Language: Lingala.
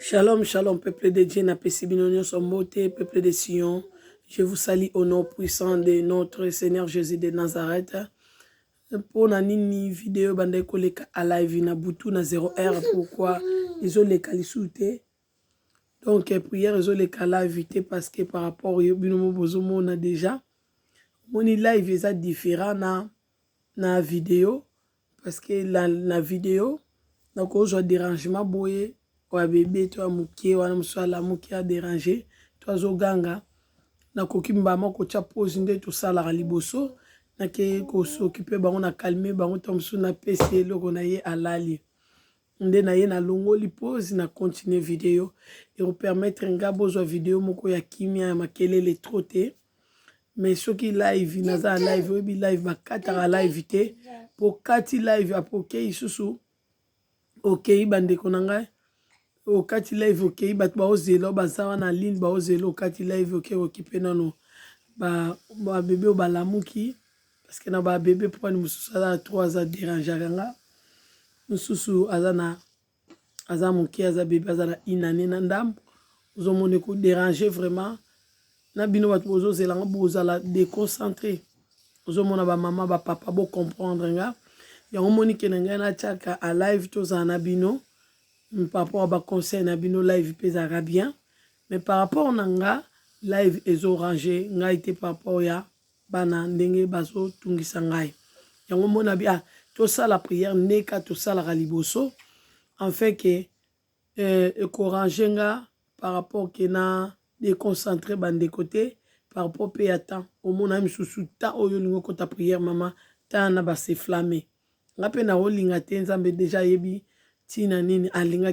Shalom, shalom, peuple de Dieu, napesi bino nyonso mbote, peuple de Sion. Je vous salue au nom puissant de notre Seigneur Jésus de Nazareth. Pour na nini vidéo bande koleka à live na butu na 0R, pourquoi ils ont les qualités. Donc prière ils ont les qualités parce que par rapport au bino bozomo on a déjà mon live est différent na vidéo parce que la vidéo donc aujourd'hui dérangement boye wa bébé toi mukie wana musala mukie a déranger toi zoganga na kokimba moko cha pose nde to sala ga liboso na ke ko s'occuper bango na calmer bango tomsu na pesi eloko na ye alali nde na ye na longoli pose na continuer vidéo et vous permettre nga bozwa vidéo moko ya kimia ya makelele trop te mais soki live naza live webi live bakata live te pour kati live apoke isusu okei bandeko na ngai okati live okei bato baozela baza wana ligne baozela okati live okei okipe nano ba bébé balamuki parce que na ba bébé pour ni mususu aza 3 ans déranger nga mususu aza muki aza bébé aza na inane na ndambo ozomone ko déranger vraiment na bino bato bozozela nga bozala déconcentré ozomona ba mama ba papa bo comprendre nga yango moni ke na ngai na tiaka a live tozala na bino par rapport à ba conseil na bino live pesaka bien mais par rapport na nga live ezo ranger ngai te par rapport ya bana ndenge bazo tungisa ngai yango mona bia to sala prière neka to sala ga liboso en fait que ko ranger nga par rapport que na déconcentré bande côté par rapport pe ya temps au mona misusu ta oyo lingo kota prière mama ta na ba se flammer nga pe na olinga te nzambe déjà yebi tina nini alinga